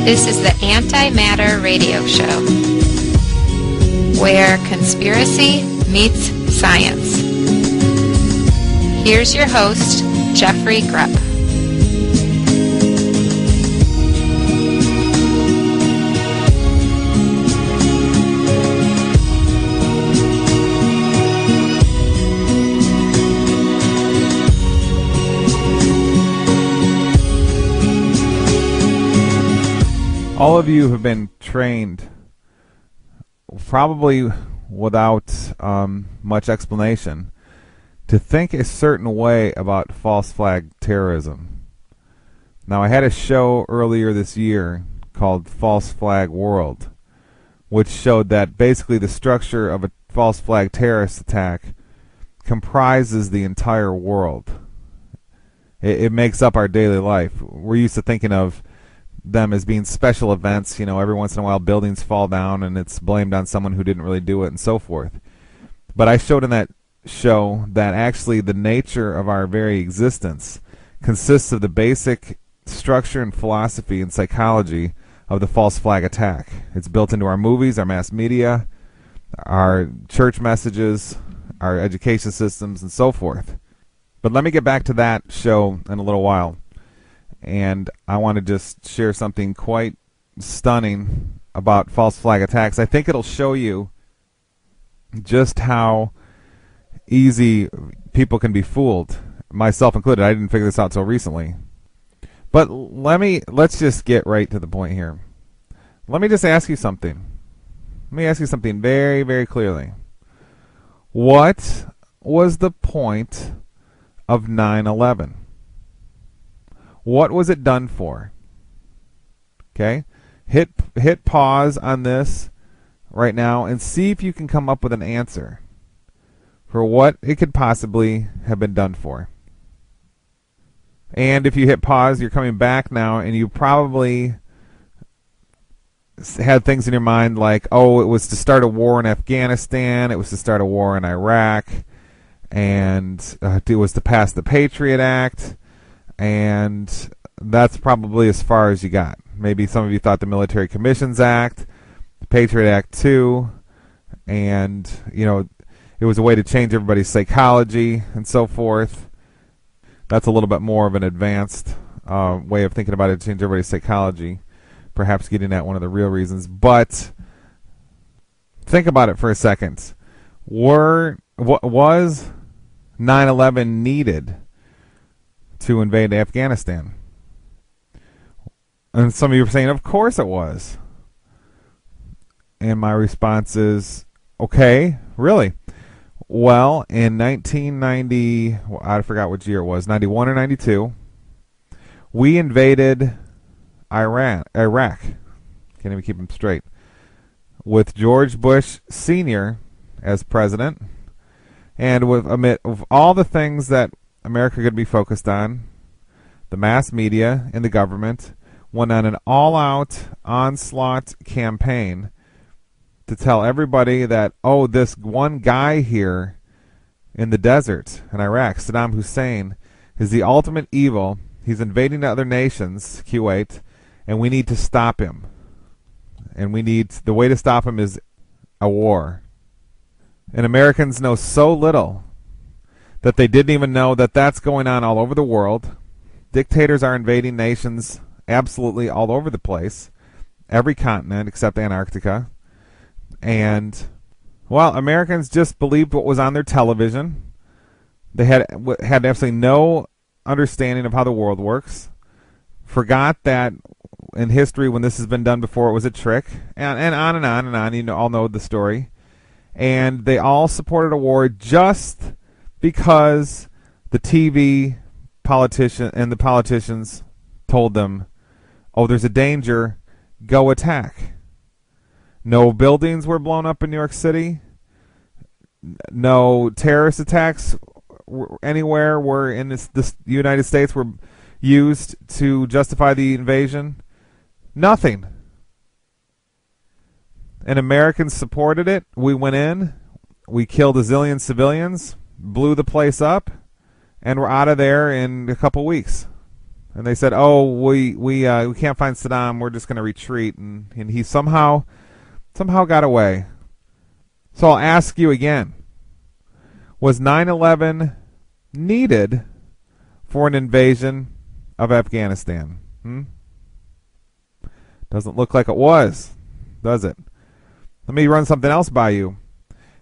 This is the Antimatter Radio Show, where conspiracy meets science. Here's your host, Jeffrey Grupp. All of you have been trained, probably without much explanation, to think a certain way about false flag terrorism. Now, I had a show earlier this year called False Flag World, which showed that basically the structure of a false flag terrorist attack comprises the entire world. It makes up our daily life. We're used to thinking of them as being special events. You know, every once in a while buildings fall down and it's blamed on someone who didn't really do it and so forth. But I showed in that show that actually the nature of our very existence consists of the basic structure and philosophy and psychology of the false flag attack. It's built into our movies, our mass media, our church messages, our education systems, and so forth. But let me get back to that show in a little while. And I want to just share something quite stunning about false flag attacks. I think it'll show you just how easy people can be fooled, myself included. I didn't figure this out till recently. But let's just get right to the point here. Let me just ask you something. Let me ask you something very, very clearly. What was the point of 9/11? What was it done for? Okay? Hit pause on this right now and see if you can come up with an answer for what it could possibly have been done for. And if you hit pause, you're coming back now, and you probably had things in your mind like, oh, it was to start a war in Afghanistan, it was to start a war in Iraq, and it was to pass the Patriot Act, and that's probably as far as you got. Maybe some of you thought the Military Commissions Act, the Patriot Act 2, and, you know, it was a way to change everybody's psychology and so forth. That's a little bit more of an advanced way of thinking about it, to change everybody's psychology, perhaps getting at one of the real reasons. But think about it for a second. Was 9/11 needed to invade Afghanistan? And some of you are saying, of course it was. And my response is, okay, really? Well, in 1990, I forgot which year it was, 91 or 92, we invaded Iraq. Can't even keep them straight. With George Bush Sr. as president, and with all the things that America could be focused on, the mass media and the government went on an all-out onslaught campaign to tell everybody that, oh, this one guy here in the desert in Iraq, Saddam Hussein, is the ultimate evil. He's invading other nations, Kuwait, and we need to stop him. And the way to stop him is a war. And Americans know so little that they didn't even know that that's going on all over the world. Dictators are invading nations absolutely all over the place, every continent except Antarctica. And, well, Americans just believed what was on their television. They had absolutely no understanding of how the world works. Forgot that in history, when this has been done before, it was a trick. And on and on and on. You all know the story. And they all supported a war just because the TV politicians told them, oh, there's a danger, go attack. No buildings were blown up in New York City. No terrorist attacks anywhere were in the United States were used to justify the invasion. Nothing. And Americans supported it. We went in. We killed a zillion civilians, blew the place up, and we're out of there in a couple weeks. And they said, "Oh, we can't find Saddam. We're just going to retreat." And he somehow got away. So I'll ask you again: was 9/11 needed for an invasion of Afghanistan? Doesn't look like it was, does it? Let me run something else by you.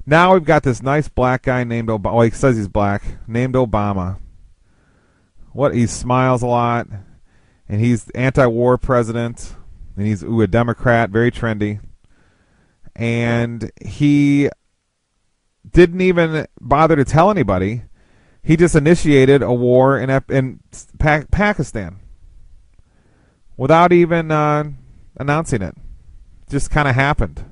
Now we've got this nice black guy named Obama. Well, he says he's black, named Obama. He smiles a lot, and he's anti-war president, and he's a Democrat, very trendy. And he didn't even bother to tell anybody. He just initiated a war in Pakistan without even announcing it. Just kind of happened.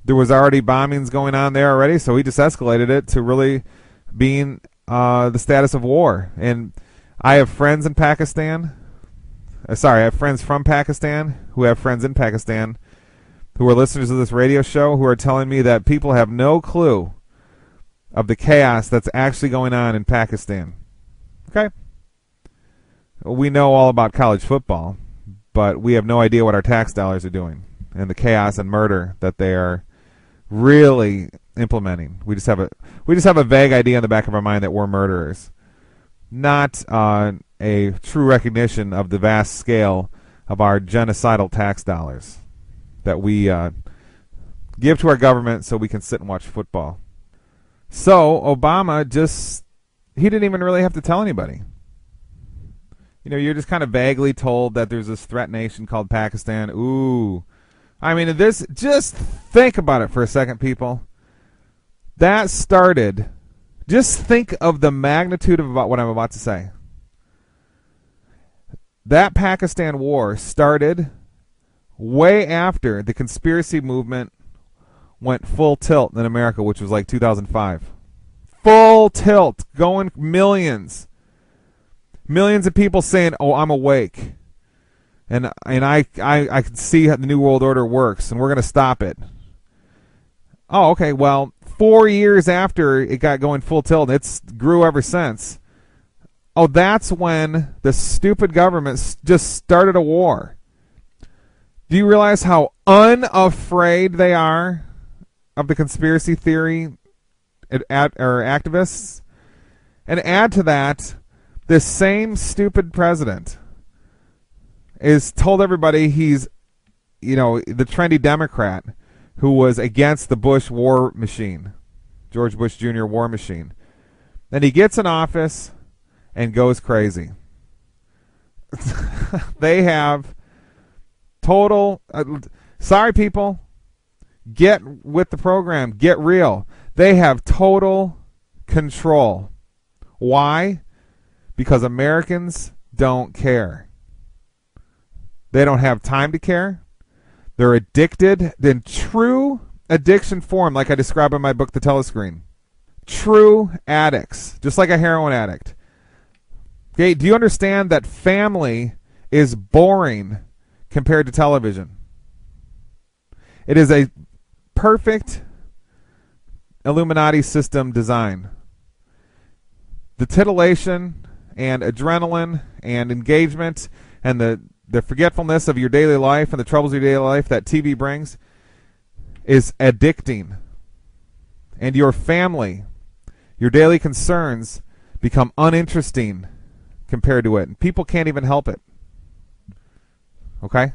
There was already bombings going on there already, so he just escalated it to really being the status of war. And I have friends in Pakistan. I have friends from Pakistan who have friends in Pakistan who are listeners of this radio show who are telling me that people have no clue of the chaos that's actually going on in Pakistan. Okay? We know all about college football, but we have no idea what our tax dollars are doing and the chaos and murder that they are really implementing. We just have a vague idea in the back of our mind that we're murderers, not a true recognition of the vast scale of our genocidal tax dollars that we give to our government so we can sit and watch football. So Obama he didn't even really have to tell anybody. You're just kind of vaguely told that there's this threat nation called Pakistan. Ooh. I mean, just think about it for a second, people. That started, just think of the magnitude of what I'm about to say. That Pakistan war started way after the conspiracy movement went full tilt in America, which was like 2005. Full tilt, going millions. Millions of people saying, "Oh, I'm awake. And I can see how the New World Order works, and we're going to stop it." Oh, okay, well, 4 years after it got going full tilt, and it's grew ever since. Oh, that's when the stupid government just started a war. Do you realize how unafraid they are of the conspiracy theory or activists? And add to that, this same stupid president is told everybody he's, the trendy Democrat who was against the Bush war machine, George Bush Jr. war machine. Then he gets in office and goes crazy. They have total... sorry, people. Get with the program. Get real. They have total control. Why? Because Americans don't care. They don't have time to care. They're addicted in true addiction form, like I describe in my book, The Telescreen. True addicts, just like a heroin addict. Okay, do you understand that family is boring compared to television? It is a perfect Illuminati system design. The titillation and adrenaline and engagement and the forgetfulness of your daily life and the troubles of your daily life that TV brings is addicting. And your family, your daily concerns become uninteresting compared to it. And people can't even help it. Okay?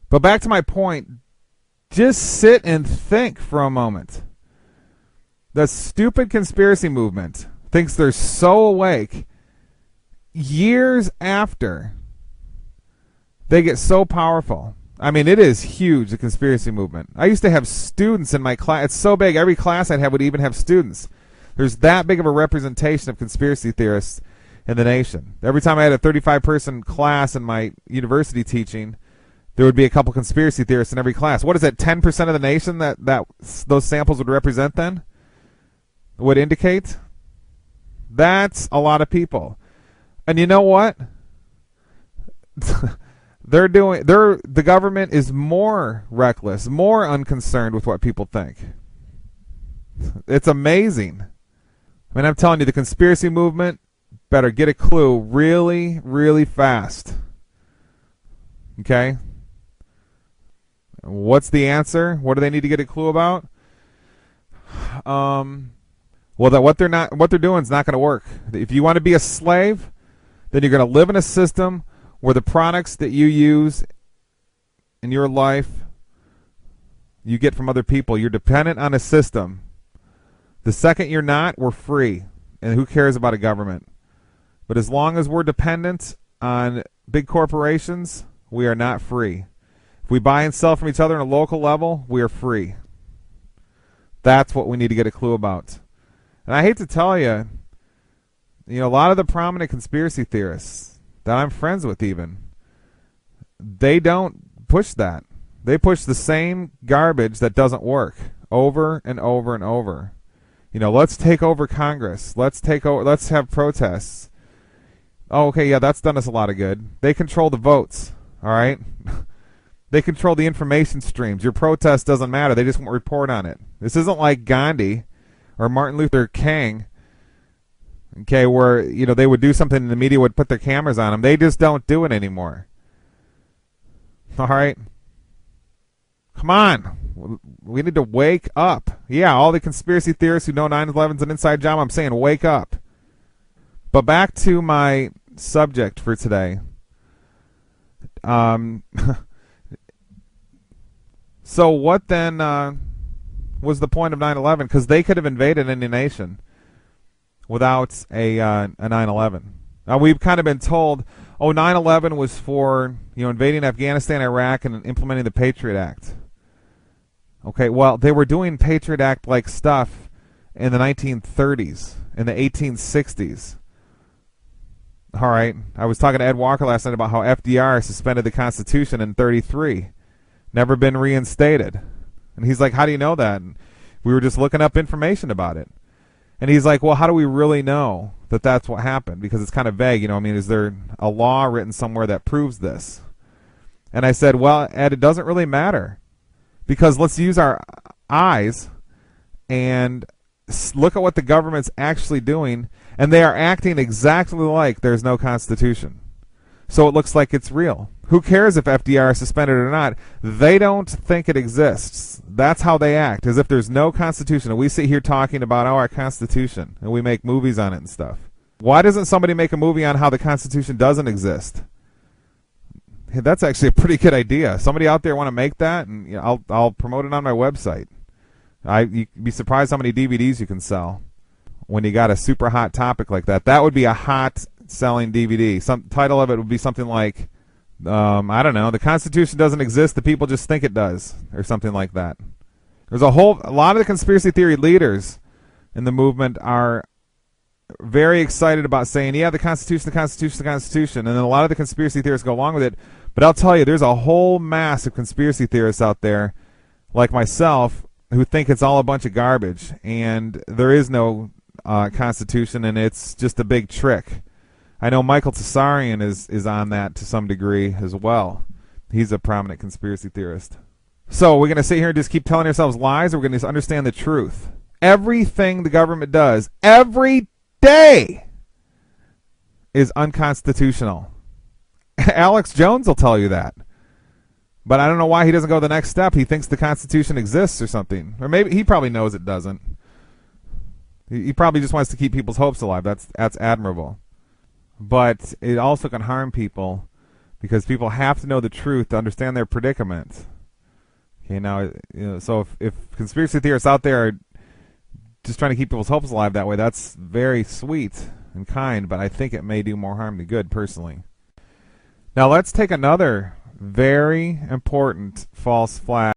But back to my point, just sit and think for a moment. The stupid conspiracy movement thinks they're so awake years after they get so powerful. I mean, it is huge, the conspiracy movement. I used to have students in my class. It's so big, every class I'd have would even have students. There's that big of a representation of conspiracy theorists in the nation. Every time I had a 35-person class in my university teaching, there would be a couple conspiracy theorists in every class. What is it, 10% of the nation that those samples would represent then? Would indicate? That's a lot of people. And you know what? The government is more reckless, more unconcerned with what people think. It's amazing. I mean, I'm telling you, the conspiracy movement better get a clue really, really fast. Okay? What's the answer? What do they need to get a clue about? Well, that what they're doing is not going to work. If you want to be a slave, then you're going to live in a system where the products that you use in your life you get from other people. You're dependent on a system. The second you're not, we're free. And who cares about a government? But as long as we're dependent on big corporations, we are not free. If we buy and sell from each other on a local level, we are free. That's what we need to get a clue about. And I hate to tell you, a lot of the prominent conspiracy theorists that I'm friends with even, they don't push that. They push the same garbage that doesn't work over and over and over. Let's take over Congress. Let's have protests. Oh, okay, yeah, that's done us a lot of good. They control the votes, all right? They control the information streams. Your protest doesn't matter. They just won't report on it. This isn't like Gandhi or Martin Luther King, okay, where, they would do something and the media would put their cameras on them. They just don't do it anymore. All right? Come on. We need to wake up. Yeah, all the conspiracy theorists who know 9/11's an inside job, I'm saying wake up. But back to my subject for today. So what then was the point of 9/11? Because they could have invaded any nation without a 9/11. Now we've kind of been told, 9/11 was for invading Afghanistan, Iraq, and implementing the Patriot Act. Okay, well, they were doing Patriot Act-like stuff in the 1930s, in the 1860s. All right, I was talking to Ed Walker last night about how FDR suspended the Constitution in 1933. Never been reinstated. And he's like, how do you know that? And we were just looking up information about it. And he's like, well, how do we really know that that's what happened? Because it's kind of vague, is there a law written somewhere that proves this? And I said, well, Ed, it doesn't really matter. Because let's use our eyes and look at what the government's actually doing, and they are acting exactly like there's no Constitution. So it looks like it's real. Who cares if FDR is suspended or not? They don't think it exists. That's how they act, as if there's no Constitution. And we sit here talking about our Constitution, and we make movies on it and stuff. Why doesn't somebody make a movie on how the Constitution doesn't exist? Hey, that's actually a pretty good idea. Somebody out there want to make that, and I'll promote it on my website. You'd be surprised how many DVDs you can sell when you got a super hot topic like that. That would be a hot selling DVD. Some title of it would be something like, I don't know, the Constitution doesn't exist, the people just think it does, or something like that. There's a lot of the conspiracy theory leaders in the movement are very excited about saying, yeah, the Constitution, the Constitution, the Constitution, and then a lot of the conspiracy theorists go along with it. But I'll tell you, there's a whole mass of conspiracy theorists out there, like myself, who think it's all a bunch of garbage, and there is no Constitution, and it's just a big trick. I know Michael Tsarian is on that to some degree as well. He's a prominent conspiracy theorist. So we're going to sit here and just keep telling ourselves lies, or we're going to understand the truth. Everything the government does, every day, is unconstitutional. Alex Jones will tell you that. But I don't know why he doesn't go the next step. He thinks the Constitution exists or something. Or maybe he probably knows it doesn't. He probably just wants to keep people's hopes alive. That's admirable. But it also can harm people because people have to know the truth to understand their predicament. Okay, now, so if conspiracy theorists out there are just trying to keep people's hopes alive that way, that's very sweet and kind, but I think it may do more harm than good, personally. Now let's take another very important false flag.